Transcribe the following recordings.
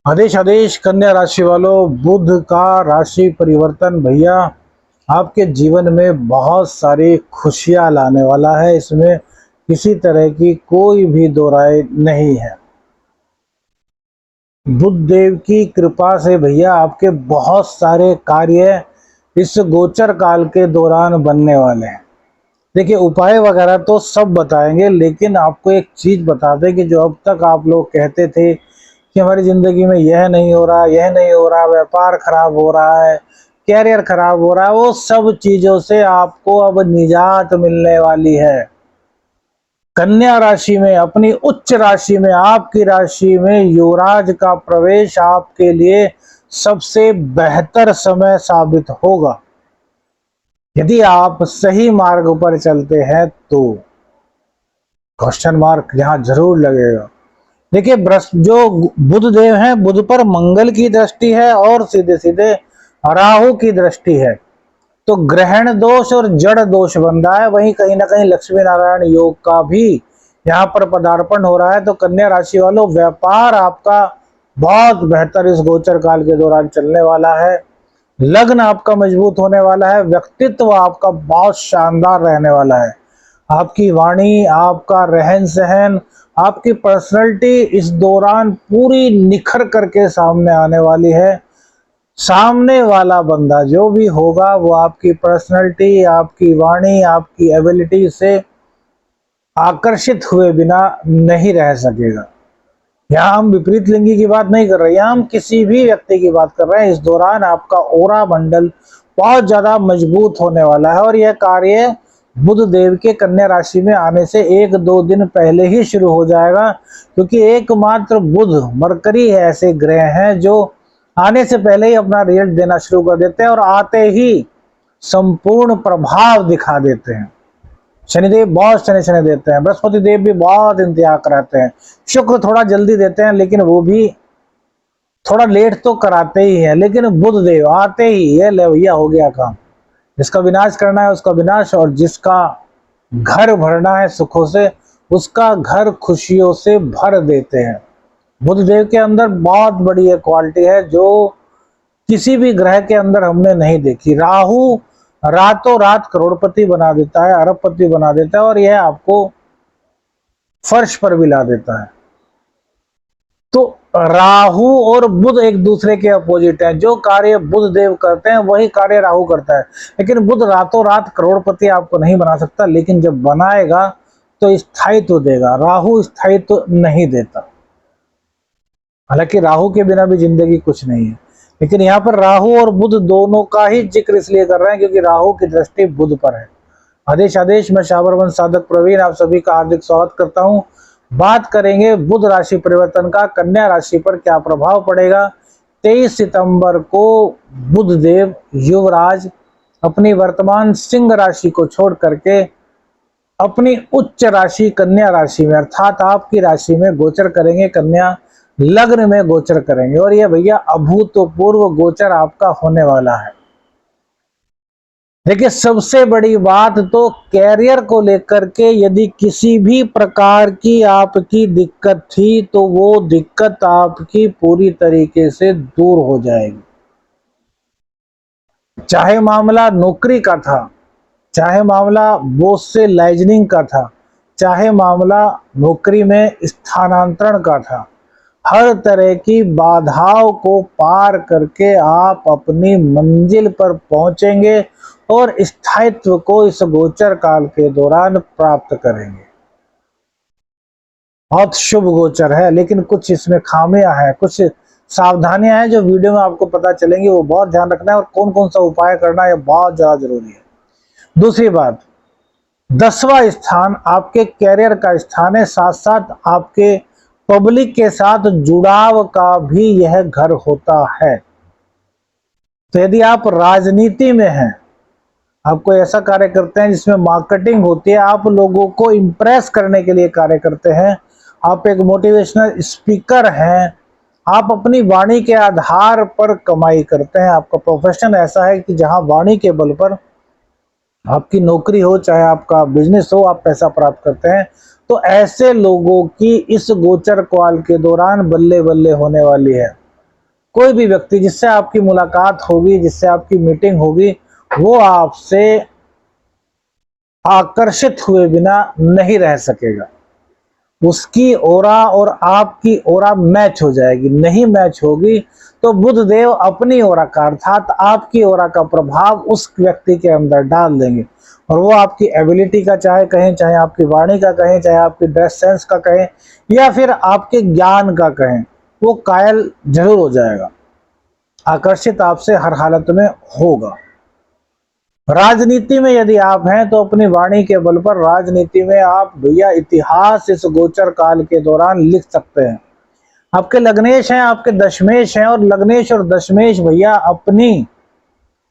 आदेश आदेश कन्या राशि वालों, बुध का राशि परिवर्तन भैया आपके जीवन में बहुत सारी खुशियां लाने वाला है। इसमें किसी तरह की कोई भी दो राय नहीं है। बुध देव की कृपा से भैया आपके बहुत सारे कार्य इस गोचर काल के दौरान बनने वाले हैं। देखिए, उपाय वगैरह तो सब बताएंगे, लेकिन आपको एक चीज बता दें कि जो अब तक आप लोग कहते थे कि हमारी जिंदगी में यह नहीं हो रहा, यह नहीं हो रहा, व्यापार खराब हो रहा है, कैरियर खराब हो रहा है, वो सब चीजों से आपको अब निजात मिलने वाली है। कन्या राशि में, अपनी उच्च राशि में, आपकी राशि में युवराज का प्रवेश आपके लिए सबसे बेहतर समय साबित होगा। यदि आप सही मार्ग पर चलते हैं तो क्वेश्चन मार्क यहां जरूर लगेगा। देखिए, जो बुध देव हैं, बुध पर मंगल की दृष्टि है और सीधे सीधे राहु की दृष्टि है, तो ग्रहण दोष और जड़ दोष बन रहा है। वहीं कहीं ना कहीं लक्ष्मी नारायण योग का भी यहाँ पर पदार्पण हो रहा है। तो कन्या राशि वालों, व्यापार आपका बहुत बेहतर इस गोचर काल के दौरान चलने वाला है। लग्न आपका मजबूत होने वाला है। व्यक्तित्व आपका बहुत शानदार रहने वाला है। आपकी वाणी, आपका रहन सहन, आपकी पर्सनैलिटी इस दौरान पूरी निखर करके सामने आने वाली है। सामने वाला बंदा जो भी होगा वो आपकी पर्सनैलिटी, आपकी वाणी, आपकी एबिलिटी से आकर्षित हुए बिना नहीं रह सकेगा। यहाँ हम विपरीत लिंगी की बात नहीं कर रहे, यहाँ हम किसी भी व्यक्ति की बात कर रहे हैं। इस दौरान आपका ओरा मंडल बहुत ज्यादा मजबूत होने वाला है और यह कार्य बुध देव के कन्या राशि में आने से 1-2 दिन पहले ही शुरू हो जाएगा, क्योंकि एकमात्र बुध, मरकरी है ऐसे ग्रह हैं जो आने से पहले ही अपना रिजल्ट देना शुरू कर देते हैं और आते ही संपूर्ण प्रभाव दिखा देते हैं। शनिदेव बहुत शनि देते हैं, बृहस्पति देव भी बहुत इंतजार कराते हैं, शुक्र थोड़ा जल्दी देते हैं लेकिन वो भी थोड़ा लेट तो कराते ही हैं, लेकिन बुध देव आते ही ये ले भैया हो गया काम। जिसका विनाश करना है उसका विनाश, और जिसका घर भरना है सुखों से उसका घर खुशियों से भर देते हैं। बुध देव के अंदर बहुत बड़ी एक क्वालिटी है जो किसी भी ग्रह के अंदर हमने नहीं देखी। राहु रातों रात करोड़पति बना देता है, अरबपति बना देता है और यह आपको फर्श पर भी ला देता है। तो राहु और बुध एक दूसरे के अपोजिट हैं। जो कार्य बुध देव करते हैं वही कार्य राहु करता है, लेकिन बुध रातों रात करोड़पति आपको नहीं बना सकता, लेकिन जब बनाएगा तो स्थायित्व देगा। राहु स्थायित्व नहीं देता। हालांकि राहु के बिना भी जिंदगी कुछ नहीं है, लेकिन यहाँ पर राहु और बुध दोनों का ही जिक्र इसलिए कर रहे हैं क्योंकि राहु की दृष्टि बुध पर है। आदेश आदेश, मैं शाबरवन साधक प्रवीण आप सभी का हार्दिक स्वागत करता हूँ। बात करेंगे बुध राशि परिवर्तन का कन्या राशि पर क्या प्रभाव पड़ेगा। 23 सितंबर को बुध देव युवराज अपनी वर्तमान सिंह राशि को छोड़ करके अपनी उच्च राशि कन्या राशि में, अर्थात आपकी राशि में गोचर करेंगे। कन्या लग्न में गोचर करेंगे और यह भैया अभूतपूर्व गोचर आपका होने वाला है। देखिए, सबसे बड़ी बात तो कैरियर को लेकर के यदि किसी भी प्रकार की आपकी दिक्कत थी तो वो दिक्कत आपकी पूरी तरीके से दूर हो जाएगी। चाहे मामला नौकरी का था, चाहे मामला बॉस से लाइजनिंग का था, चाहे मामला नौकरी में स्थानांतरण का था, हर तरह की बाधाओं को पार करके आप अपनी मंजिल पर पहुंचेंगे और स्थायित्व को इस गोचर काल के दौरान प्राप्त करेंगे। बहुत शुभ गोचर है, लेकिन कुछ इसमें खामियां हैं, कुछ सावधानियां हैं जो वीडियो में आपको पता चलेंगी। वो बहुत ध्यान रखना है और कौन कौन सा उपाय करना है, बहुत ज्यादा जरूरी है। दूसरी बात, 10वां स्थान आपके कैरियर का स्थान है, साथ साथ आपके पब्लिक के साथ जुड़ाव का भी यह घर होता है। तो यदि आप राजनीति में हैं, आप कोई ऐसा कार्य करते हैं जिसमें मार्केटिंग होती है, आप लोगों को इंप्रेस करने के लिए कार्य करते हैं, आप एक मोटिवेशनल स्पीकर हैं, आप अपनी वाणी के आधार पर कमाई करते हैं, आपका प्रोफेशन ऐसा है कि जहां वाणी के बल पर आपकी नौकरी हो चाहे आपका बिजनेस हो, आप पैसा प्राप्त करते हैं, तो ऐसे लोगों की इस गोचर काल के दौरान बल्ले बल्ले होने वाली है। कोई भी व्यक्ति जिससे आपकी मुलाकात होगी, जिससे आपकी मीटिंग होगी, वो आपसे आकर्षित हुए बिना नहीं रह सकेगा। उसकी ओरा और आपकी ओरा मैच हो जाएगी। नहीं मैच होगी तो बुध देव अपनी ओरा का अर्थात आपकी ओरा का प्रभाव उस व्यक्ति के अंदर डाल देंगे, और वो आपकी एबिलिटी का चाहे कहें, चाहे आपकी वाणी का कहें, चाहे आपकी ड्रेस सेंस का कहें, या फिर आपके ज्ञान का कहें, वो कायल जरूर हो जाएगा, आकर्षित आपसे हर हालत में होगा। राजनीति में यदि आप हैं तो अपनी वाणी के बल पर राजनीति में आप भैया इतिहास इस गोचर काल के दौरान लिख सकते हैं। आपके लग्नेश हैं, आपके दशमेश हैं, और लग्नेश और दशमेश भैया अपनी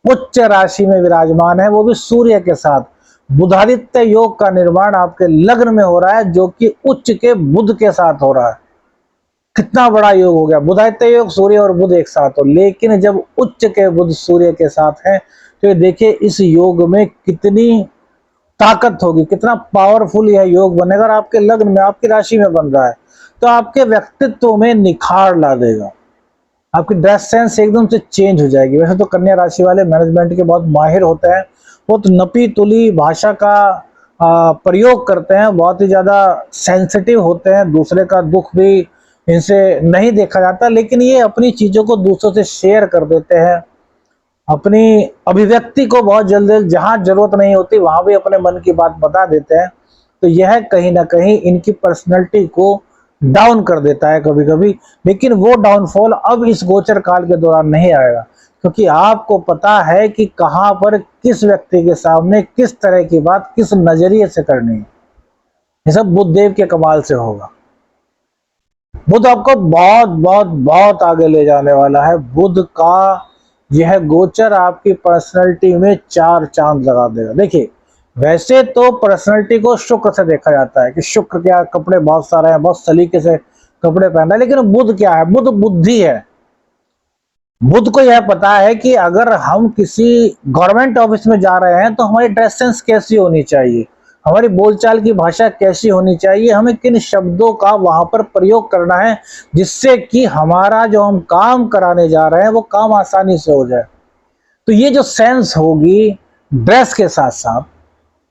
उच्च राशि में विराजमान है, वो भी सूर्य के साथ। बुधादित्य योग का निर्माण आपके लग्न में हो रहा है, जो कि उच्च के बुध के साथ हो रहा है। कितना बड़ा योग हो गया, बुधादित्य योग, सूर्य और बुध एक साथ हो। लेकिन जब उच्च के बुध सूर्य के साथ है तो ये देखिए इस योग में कितनी ताकत होगी, कितना पावरफुल यह योग बनेगा। और आपके लग्न में, आपकी राशि में बन रहा है तो आपके व्यक्तित्व में निखार ला देगा, आपकी ड्रेस सेंस एकदम से चेंज हो जाएगी। वैसे तो कन्या राशि वाले मैनेजमेंट के बहुत माहिर होते हैं, बहुत नपी तुली भाषा का प्रयोग करते हैं, बहुत ही ज्यादा सेंसिटिव होते हैं, दूसरे का दुख भी इनसे नहीं देखा जाता, लेकिन ये अपनी चीजों को दूसरों से शेयर कर देते हैं, अपनी अभिव्यक्ति को बहुत जल्द जहां जरूरत नहीं होती वहां भी अपने मन की बात बता देते हैं। तो यह कहीं ना कहीं इनकी पर्सनैलिटी को डाउन कर देता है कभी कभी, लेकिन वो डाउनफॉल अब इस गोचर काल के दौरान नहीं आएगा, क्योंकि आपको पता है कि कहां पर किस व्यक्ति के सामने किस तरह की बात किस नजरिए से करनी है। ये सब बुध देव के कमाल से होगा। बुध आपको बहुत बहुत बहुत आगे ले जाने वाला है। बुध का यह गोचर आपकी पर्सनैलिटी में 4 चांद लगा देगा। देखिए वैसे तो पर्सनैलिटी को शुक्र से देखा जाता है कि शुक्र क्या कपड़े बहुत सारे हैं, बहुत सलीके से कपड़े पहनता है, लेकिन बुध क्या है, बुध बुद्धि है। बुध को यह पता है कि अगर हम किसी गवर्नमेंट ऑफिस में जा रहे हैं तो हमारी ड्रेस सेंस कैसी होनी चाहिए, हमारी बोलचाल की भाषा कैसी होनी चाहिए, हमें किन शब्दों का वहां पर प्रयोग करना है जिससे कि हमारा जो हम काम कराने जा रहे हैं वो काम आसानी से हो जाए। तो ये जो सेंस होगी ड्रेस के साथ साथ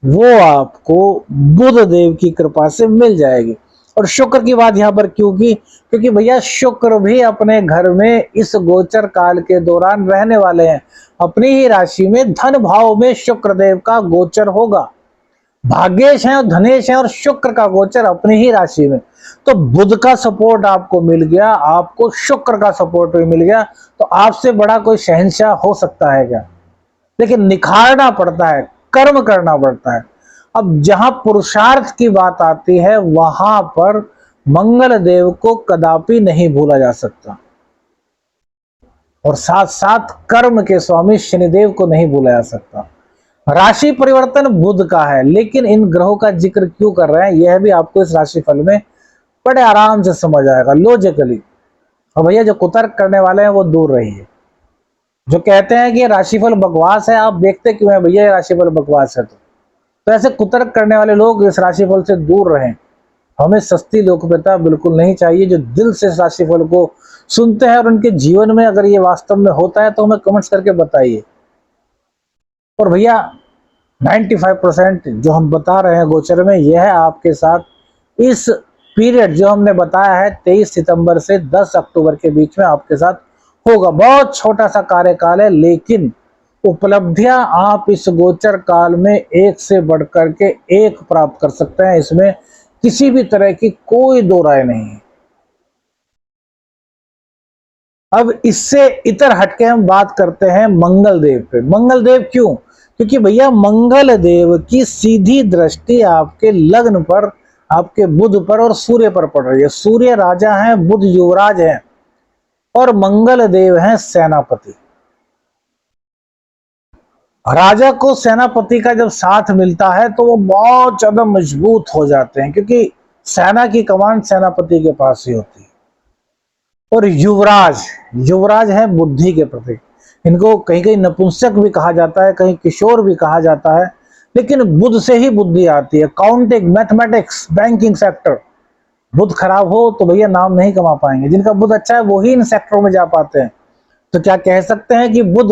वो आपको बुध देव की कृपा से मिल जाएगी। और शुक्र की बात यहाँ पर क्यों की, क्योंकि भैया शुक्र भी अपने घर में इस गोचर काल के दौरान रहने वाले हैं। अपनी ही राशि में धन भाव में शुक्र देव का गोचर होगा। भाग्येश है और धनेश है और शुक्र का गोचर अपनी ही राशि में। तो बुध का सपोर्ट आपको मिल गया, आपको शुक्र का सपोर्ट भी मिल गया, तो आपसे बड़ा कोई शहंशाह हो सकता है क्या? लेकिन निखारना पड़ता है, कर्म करना पड़ता है। अब जहां पुरुषार्थ की बात आती है वहां पर मंगल देव को कदापि नहीं भूला जा सकता, और साथ साथ कर्म के स्वामी शनिदेव को नहीं भूला जा सकता। राशि परिवर्तन बुध का है, लेकिन इन ग्रहों का जिक्र क्यों कर रहे हैं यह भी आपको इस राशिफल में बड़े आराम से समझ आएगा, लॉजिकली। और भैया जो कुतर्क करने वाले हैं वो दूर रहिए। जो कहते हैं कि ये राशिफल बकवास है, आप देखते क्यों है भैया ये राशिफल बकवास है, तो ऐसे कुतर्क करने वाले लोग इस राशिफल से दूर रहें। हमें सस्ती लोकप्रियता बिल्कुल नहीं चाहिए। जो दिल से इस राशिफल को सुनते हैं और उनके जीवन में अगर ये वास्तव में होता है तो हमें कमेंट्स करके बताइए। और भैया 95% जो हम बता रहे हैं गोचर में, यह है आपके साथ इस पीरियड जो हमने बताया है 23 सितंबर से 10 अक्टूबर के बीच में आपके साथ होगा। बहुत छोटा सा कार्यकाल है, लेकिन उपलब्धियां आप इस गोचर काल में एक से बढ़कर के एक प्राप्त कर सकते हैं। इसमें किसी भी तरह की कोई दो राय नहीं है। अब इससे इतर हटके हम बात करते हैं मंगल देव पे। मंगल देव क्यों? क्योंकि भैया मंगल देव की सीधी दृष्टि आपके लग्न पर, आपके बुध पर और सूर्य पर पड़ रही है। सूर्य राजा हैं, बुध युवराज हैं और मंगल देव हैं सेनापति। राजा को सेनापति का जब साथ मिलता है तो वो बहुत ज्यादा मजबूत हो जाते हैं, क्योंकि सेना की कमान सेनापति के पास ही होती है। और युवराज, युवराज है बुद्धि के प्रतीक। इनको कहीं कहीं नपुंसक भी कहा जाता है, कहीं किशोर भी कहा जाता है, लेकिन बुध से ही बुद्धि आती है। काउंटिंग, मैथमेटिक्स, बैंकिंग सेक्टर, बुध खराब हो तो भैया नाम नहीं कमा पाएंगे। जिनका बुध अच्छा है वही इन सेक्टरों में जा पाते हैं। तो क्या कह सकते हैं कि बुध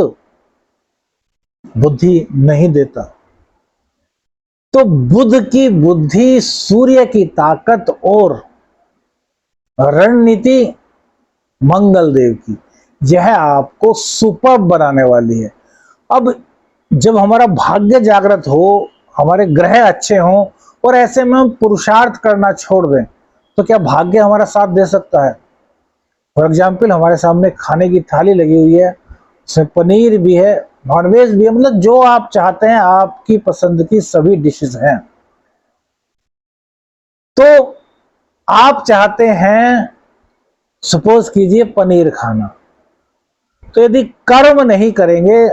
बुद्धि नहीं देता? तो बुध की बुद्धि, सूर्य की ताकत और रणनीति मंगल देव की, यह आपको सुपर बनाने वाली है। अब जब हमारा भाग्य जागृत हो, हमारे ग्रह अच्छे हों और ऐसे में हम पुरुषार्थ करना छोड़ दें, तो क्या भाग्य हमारा साथ दे सकता है? फॉर एग्जाम्पल, हमारे सामने खाने की थाली लगी हुई है, उसमें पनीर भी है, नॉनवेज भी है, मतलब जो आप चाहते हैं, आपकी पसंद की सभी डिशेस हैं। तो आप चाहते हैं, सपोज कीजिए, पनीर खाना, तो यदि कर्म नहीं करेंगे,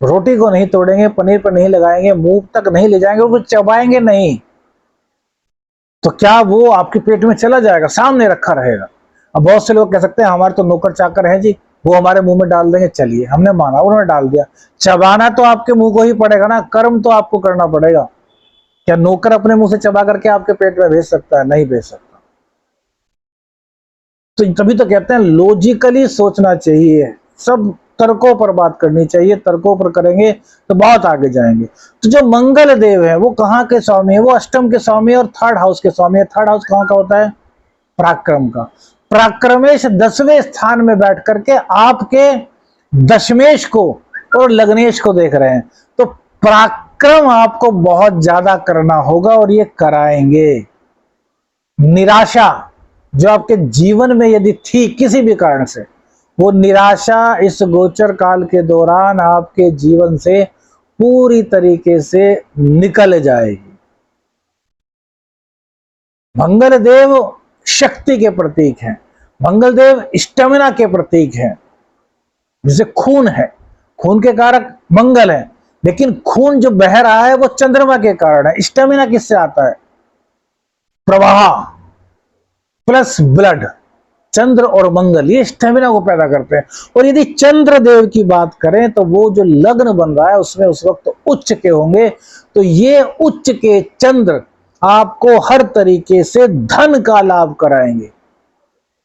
रोटी को नहीं तोड़ेंगे, पनीर पर नहीं लगाएंगे, मुंह तक नहीं ले जाएंगे, वो चबाएंगे नहीं, तो क्या वो आपके पेट में चला जाएगा? सामने रखा रहेगा। अब बहुत से लोग कह सकते हैं हमारे तो नौकर चाकर हैं जी, वो हमारे मुंह में डाल देंगे। चलिए, हमने माना, उन्होंने डाल दिया, चबाना तो आपके मुंह को ही पड़ेगा ना, कर्म तो आपको करना पड़ेगा। क्या नौकर अपने मुंह से चबा करके आपके पेट में भेज सकता है? नहीं भेज सकता। तो तभी तो कहते हैं लॉजिकली सोचना चाहिए, सब तर्कों पर बात करनी चाहिए, तर्कों पर करेंगे तो बहुत आगे जाएंगे। तो जो मंगल देव है वो कहाँ के स्वामी है? वो अष्टम के स्वामी और थर्ड हाउस के स्वामी है। थर्ड हाउस कहाँ का होता है? पराक्रम का। पराक्रमेश 10वें स्थान में बैठ करके आपके दशमेश को और लग्नेश को देख रहे हैं। तो पराक्रम आपको बहुत ज्यादा करना होगा और ये कराएंगे। निराशा जो आपके जीवन में यदि थी किसी भी कारण से, वो निराशा इस गोचर काल के दौरान आपके जीवन से पूरी तरीके से निकल जाएगी। मंगल देव शक्ति के प्रतीक हैं, मंगल देव स्टेमिना के प्रतीक हैं। जैसे खून है, खून के कारक मंगल है, लेकिन खून जो बह रहा है वो चंद्रमा के कारण है। स्टेमिना किससे आता है? प्रवाह प्लस ब्लड, चंद्र और मंगल ये स्टेमिना को पैदा करते हैं। और यदि चंद्र देव की बात करें तो वो जो लग्न बन रहा है उसमें उस वक्त तो उच्च के होंगे, तो ये उच्च के चंद्र आपको हर तरीके से धन का लाभ कराएंगे।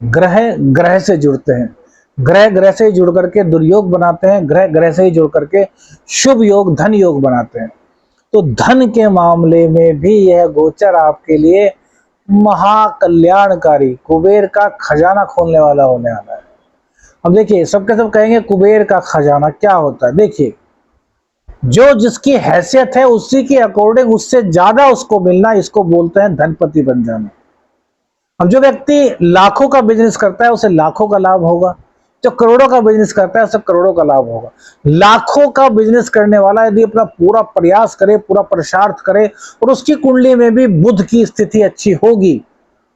ग्रह ग्रह से जुड़ते हैं, ग्रह ग्रह से जुड़ करके दुर्योग बनाते हैं, ग्रह ग्रह से ही जुड़ करके शुभ योग, धन योग बनाते हैं। तो धन के मामले में भी यह गोचर आपके लिए महाकल्याणकारी, कुबेर का खजाना खोलने वाला होने वाला है। अब देखिए, सबके सब कहेंगे कुबेर का खजाना क्या होता है। देखिए, जो जिसकी हैसियत है उसी के अकॉर्डिंग उससे ज्यादा उसको मिलना, इसको बोलते हैं धनपति बन जाना। अब जो व्यक्ति लाखों का बिजनेस करता है उसे लाखों का लाभ होगा, जो करोड़ों का बिजनेस करता है उसे करोड़ों का लाभ होगा। लाखों का बिजनेस करने वाला यदि अपना पूरा प्रयास करे, पूरा पुरुषार्थ करे और उसकी कुंडली में भी बुध की स्थिति अच्छी होगी,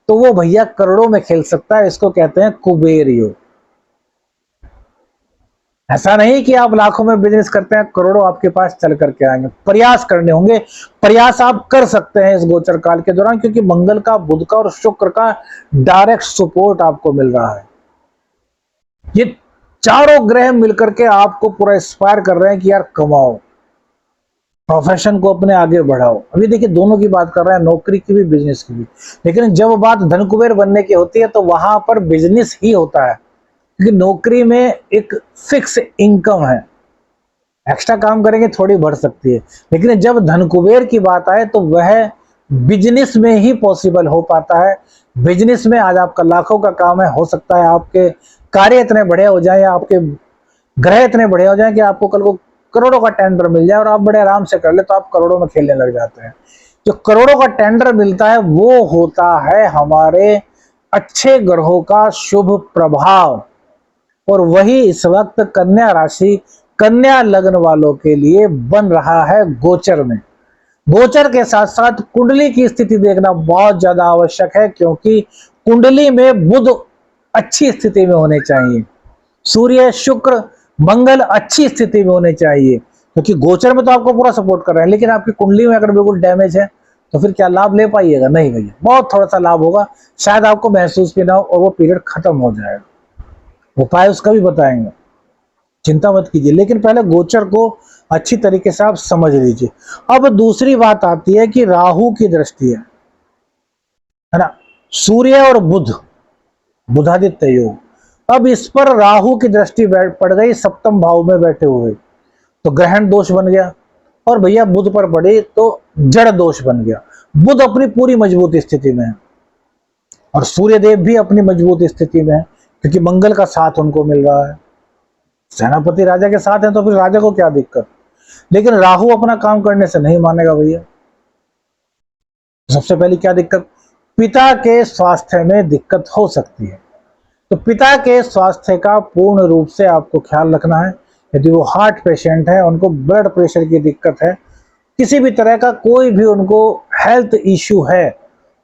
तो वो भैया करोड़ों में खेल सकता है। इसको कहते हैं कुबेर योग। ऐसा नहीं कि आप लाखों में बिजनेस करते हैं करोड़ों आपके पास चल करके आएंगे, प्रयास करने होंगे। प्रयास आप कर सकते हैं इस गोचर काल के दौरान, क्योंकि मंगल का, बुध का और शुक्र का डायरेक्ट सपोर्ट आपको मिल रहा है। ये चारों ग्रह मिलकर के आपको पूरा इंस्पायर कर रहे हैं कि यार कमाओ, प्रोफेशन को अपने आगे बढ़ाओ। अभी देखिए, दोनों की बात कर रहे हैं, नौकरी की भी, बिजनेस की भी। लेकिन जब बात धन कुबेर बनने की होती है तो वहां पर बिजनेस ही होता है, क्योंकि नौकरी में एक फिक्स इनकम है, एक्स्ट्रा काम करेंगे थोड़ी बढ़ सकती है। लेकिन जब धन कुबेर की बात आए तो वह बिजनेस में ही पॉसिबल हो पाता है। बिजनेस में आज आपका लाखों का काम है, हो सकता है आपके कार्य इतने बड़े हो जाए या आपके ग्रह इतने बड़े हो जाए कि आपको कल को करोड़ों का टेंडर मिल जाए और आप बड़े आराम से कर ले, तो आप करोड़ों में खेलने लग जाते हैं। जो करोड़ों का टेंडर मिलता है वो होता है हमारे अच्छे ग्रहों का शुभ प्रभाव, और वही इस वक्त कन्या राशि, कन्या लग्न वालों के लिए बन रहा है गोचर में। गोचर के साथ साथ कुंडली की स्थिति देखना बहुत ज्यादा आवश्यक है, क्योंकि कुंडली में बुध अच्छी स्थिति में होने चाहिए, सूर्य, शुक्र, मंगल अच्छी स्थिति में होने चाहिए। क्योंकि गोचर में तो आपको पूरा सपोर्ट कर रहे हैं, लेकिन आपकी कुंडली में अगर बिल्कुल डैमेज है तो फिर क्या लाभ ले पाइएगा? नहीं भैया, बहुत थोड़ा सा लाभ होगा, शायद आपको महसूस भी ना हो और वो पीरियड खत्म हो जाएगा। उपाय उसका भी बताएंगे, चिंता मत कीजिए। लेकिन पहले गोचर को अच्छी तरीके से आप समझ लीजिए। अब दूसरी बात आती है कि राहु की दृष्टि है ना, सूर्य और बुध, बुधादित्य योग। अब इस पर राहु की दृष्टि पड़ गई सप्तम भाव में बैठे हुए, तो ग्रहण दोष बन गया। और भैया बुध पर पड़ी तो जड़ दोष बन गया। बुध अपनी पूरी मजबूत स्थिति में है और सूर्य देव भी अपनी मजबूत स्थिति में है, क्योंकि मंगल का साथ उनको मिल रहा है। सेनापति राजा के साथ है तो फिर राजा को क्या दिक्कत। लेकिन राहु अपना काम करने से नहीं मानेगा भैया। सबसे पहली क्या दिक्कत, पिता के स्वास्थ्य में दिक्कत हो सकती है। तो पिता के स्वास्थ्य का पूर्ण रूप से आपको ख्याल रखना है। यदि वो हार्ट पेशेंट है, उनको ब्लड प्रेशर की दिक्कत है, किसी भी तरह का कोई भी उनको हेल्थ इश्यू है,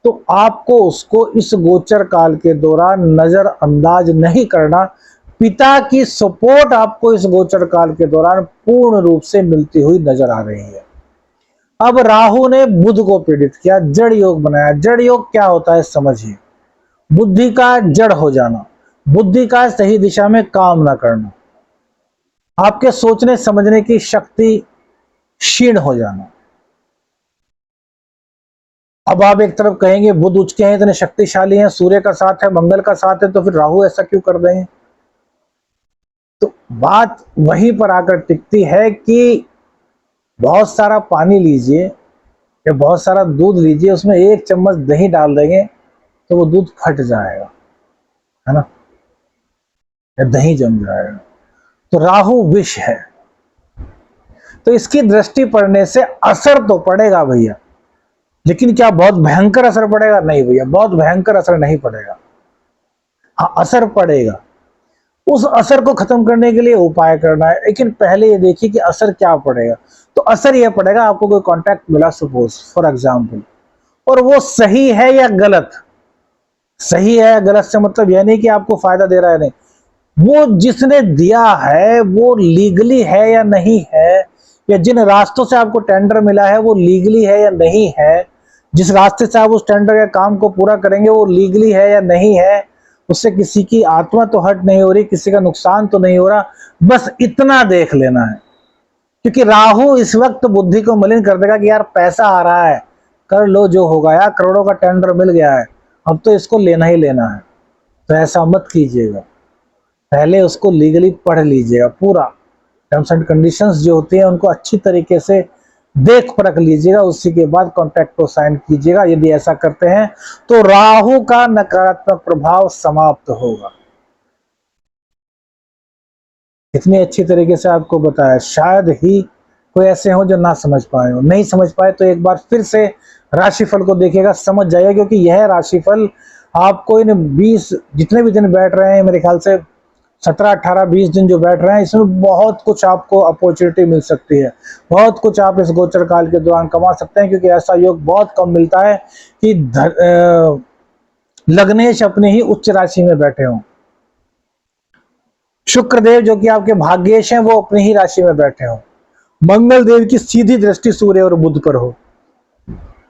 तो आपको उसको इस गोचर काल के दौरान नजरअंदाज नहीं करना। पिता की सपोर्ट आपको इस गोचर काल के दौरान पूर्ण रूप से मिलती हुई नजर आ रही है। अब राहु ने बुध को पीड़ित किया, जड़ योग बनाया। जड़ योग क्या होता है समझिए, बुद्धि का जड़ हो जाना, बुद्धि का सही दिशा में काम ना करना, आपके सोचने समझने की शक्ति क्षीण हो जाना। अब आप एक तरफ कहेंगे बुध उच्च के हैं, इतने शक्तिशाली हैं, सूर्य का साथ है, मंगल का साथ है, तो फिर राहु ऐसा क्यों कर रहे हैं। तो बात वहीं पर आकर टिकती है कि बहुत सारा पानी लीजिए या बहुत सारा दूध लीजिए, उसमें 1 चम्मच दही डाल देंगे तो वो दूध फट जाएगा, है ना, या दही जम जाएगा। तो राहु विष है, तो इसकी दृष्टि पड़ने से असर तो पड़ेगा भैया, लेकिन क्या बहुत भयंकर असर पड़ेगा? नहीं भैया, बहुत भयंकर असर नहीं पड़ेगा। हाँ, असर पड़ेगा। उस असर को खत्म करने के लिए उपाय करना है, लेकिन पहले ये देखिए कि असर क्या पड़ेगा। तो असर यह पड़ेगा, आपको कोई कॉन्टैक्ट मिला सपोज फॉर एग्जाम्पल, और वो सही है या गलत। सही है या गलत से मतलब यह नहीं कि आपको फायदा दे रहा है, नहीं, वो जिसने दिया है वो लीगली है या नहीं है, या जिन रास्तों से आपको टेंडर मिला है वो लीगली है या नहीं है, जिस रास्ते से आप उस टेंडर के काम को पूरा करेंगे वो लीगली है या नहीं है, उससे किसी की आत्मा तो हर्ट नहीं हो रही, किसी का नुकसान तो नहीं हो रहा, बस इतना देख लेना है। क्योंकि राहु इस वक्त बुद्धि को मलिन कर देगा कि यार पैसा आ रहा है, कर लो जो होगा, यार करोड़ों का टेंडर मिल गया है, अब तो इसको लेना ही लेना है। तो ऐसा मत कीजिएगा, पहले उसको लीगली पढ़ लीजिएगा, पूरा टर्म्स एंड कंडीशंस जो होती हैं उनको अच्छी तरीके से देख परख लीजिएगा, उसी के बाद कॉन्ट्रैक्ट को साइन कीजिएगा। यदि ऐसा करते हैं तो राहु का नकारात्मक प्रभाव समाप्त होगा। इतनी अच्छी तरीके से आपको बताया, शायद ही कोई ऐसे हो जो ना समझ पाए हो। नहीं समझ पाए तो एक बार फिर से राशिफल को देखिएगा, समझ जाइए, क्योंकि यह राशिफल आपको इन 20 जितने भी दिन बैठ रहे हैं, मेरे ख्याल से 17, 18, 20 दिन जो बैठ रहे हैं, इसमें बहुत कुछ आपको अपॉर्चुनिटी मिल सकती है, बहुत कुछ आप इस गोचर काल के दौरान कमा सकते हैं। क्योंकि ऐसा योग बहुत कम मिलता है कि लग्नेश अपने ही उच्च राशि में बैठे हों, शुक्रदेव जो कि आपके भाग्येश हैं वो अपनी ही राशि में बैठे हों, मंगल देव की सीधी दृष्टि सूर्य और बुध पर हो,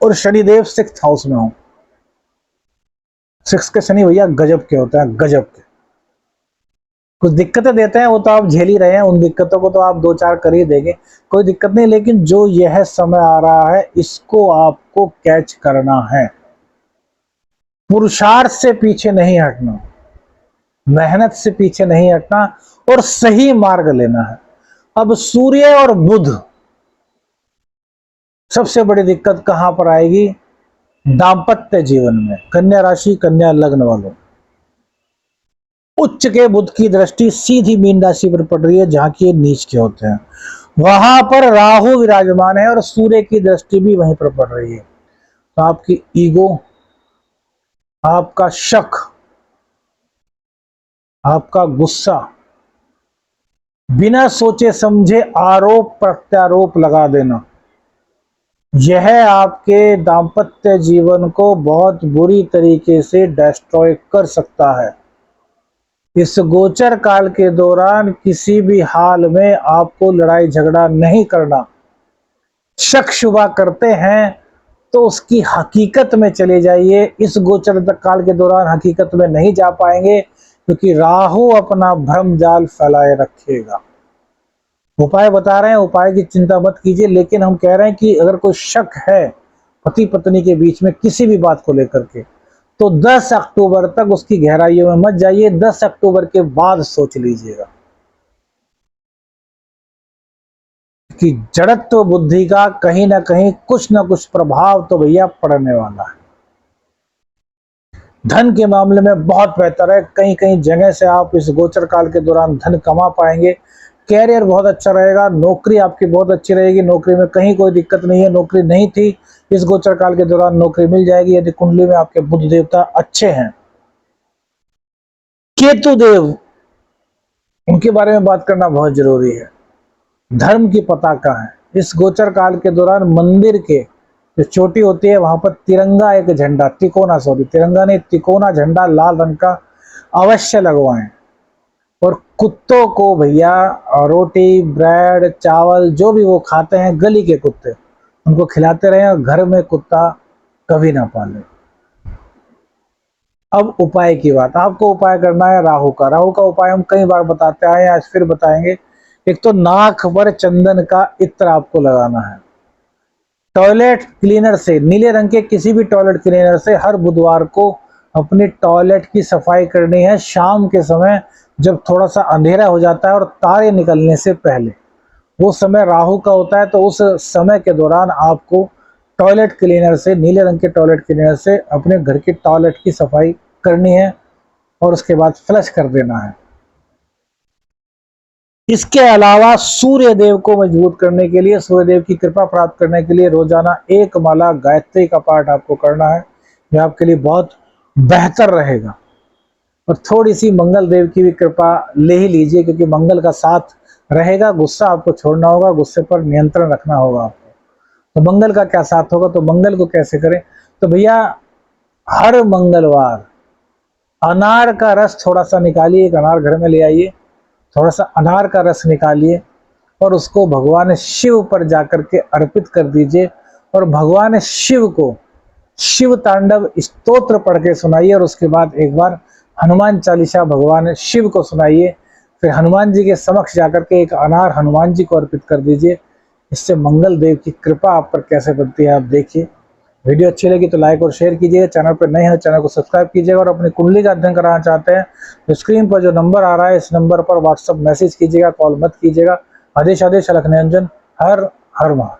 और शनिदेव 6th हाउस में हो। 6 के शनि भैया गजब के होते हैं, गजब के। कुछ दिक्कतें देते हैं, वो तो आप झेल ही रहे हैं, उन दिक्कतों को तो आप 2-4 कर ही देंगे, कोई दिक्कत नहीं। लेकिन जो यह समय आ रहा है इसको आपको कैच करना है, पुरुषार्थ से पीछे नहीं हटना, मेहनत से पीछे नहीं हटना, और सही मार्ग लेना है। अब सूर्य और बुध, सबसे बड़ी दिक्कत कहां पर आएगी? दाम्पत्य जीवन में। कन्या राशि, कन्या लग्न वालों, उच्च के बुध की दृष्टि सीधी मीन राशि पर पड़ रही है, जहां की ये नीच के होते हैं, वहां पर राहु विराजमान है और सूर्य की दृष्टि भी वहीं पर पड़ रही है। तो आपकी ईगो, आपका शक, आपका गुस्सा, बिना सोचे समझे आरोप प्रत्यारोप लगा देना, यह आपके दाम्पत्य जीवन को बहुत बुरी तरीके से डिस्ट्रॉय कर सकता है। इस गोचर काल के दौरान किसी भी हाल में आपको लड़ाई झगड़ा नहीं करना। शक शुबा करते हैं तो उसकी हकीकत में चले जाइए। इस गोचर काल के दौरान हकीकत में नहीं जा पाएंगे, क्योंकि राहु अपना भ्रम जाल फैलाए रखेगा। उपाय बता रहे हैं, उपाय की चिंता मत कीजिए, लेकिन हम कह रहे हैं कि अगर कोई शक है पति पत्नी के बीच में किसी भी बात को लेकर के, तो 10 अक्टूबर तक उसकी गहराइयों में मत जाइए, 10 अक्टूबर के बाद सोच लीजिएगा कि जड़त्व बुद्धि का कहीं ना कहीं कुछ ना कुछ प्रभाव तो भैया पड़ने वाला है। धन के मामले में बहुत बेहतर है, कहीं कहीं जगह से आप इस गोचर काल के दौरान धन कमा पाएंगे। कैरियर बहुत अच्छा रहेगा, नौकरी आपकी बहुत अच्छी रहेगी, नौकरी में कहीं कोई दिक्कत नहीं है। नौकरी नहीं थी, इस गोचर काल के दौरान नौकरी मिल जाएगी यदि कुंडली में आपके बुध देवता अच्छे हैं। केतु देव, उनके बारे में बात करना बहुत जरूरी है। धर्म की पताका है। इस गोचर काल के दौरान मंदिर के जो चोटी होती है वहां पर तिरंगा, एक झंडा, तिरंगा नहीं, तिकोना झंडा लाल रंग का अवश्य लगवाएं। और कुत्तों को भैया रोटी, ब्रेड, चावल जो भी वो खाते हैं, गली के कुत्ते, उनको खिलाते रहें और घर में कुत्ता कभी ना पालें। अब उपाय की बात, आपको उपाय करना है राहु का। राहु का उपाय हम कई बार बताते आए, आज फिर बताएंगे। एक तो नाक पर चंदन का इत्र आपको लगाना है। टॉयलेट क्लीनर से, नीले रंग के किसी भी टॉयलेट क्लीनर से हर बुधवार को अपनी टॉयलेट की सफाई करनी है। शाम के समय जब थोड़ा सा अंधेरा हो जाता है और तारे निकलने से पहले, वो समय राहु का होता है। तो उस समय के दौरान आपको टॉयलेट क्लीनर से, नीले रंग के टॉयलेट क्लीनर से अपने घर की टॉयलेट की सफाई करनी है और उसके बाद फ्लश कर देना है। इसके अलावा सूर्य देव को मजबूत करने के लिए, सूर्य देव की कृपा प्राप्त करने के लिए रोजाना एक माला गायत्री का पाठ आपको करना है। यह आपके लिए बहुत बेहतर रहेगा। और थोड़ी सी मंगल देव की भी कृपा ले ही लीजिए, क्योंकि मंगल का साथ रहेगा। गुस्सा आपको छोड़ना होगा, गुस्से पर नियंत्रण रखना होगा आपको। तो मंगल का क्या साथ होगा, तो मंगल को कैसे करें, तो भैया हर मंगलवार अनार का रस थोड़ा सा निकालिए, एक अनार घर में ले आइए, थोड़ा सा अनार का रस निकालिए और उसको भगवान शिव पर जाकर के अर्पित कर दीजिए। और भगवान शिव को शिव तांडव स्तोत्र पढ़ के सुनाइए और उसके बाद एक बार हनुमान चालीसा भगवान शिव को सुनाइए। फिर हनुमान जी के समक्ष जाकर के एक अनार हनुमान जी को अर्पित कर दीजिए। इससे मंगल देव की कृपा आप पर कैसे बनती है आप देखिए। वीडियो अच्छी लगी तो लाइक और शेयर कीजिएगा। चैनल पर नए हैं चैनल को सब्सक्राइब कीजिएगा। और अपनी कुंडली का अध्ययन कराना चाहते हैं तो स्क्रीन पर जो नंबर आ रहा है, इस नंबर पर व्हाट्सएप मैसेज कीजिएगा, कॉल मत कीजिएगा। आदेश आदेश अलख निरंजन। हर हर महादेव।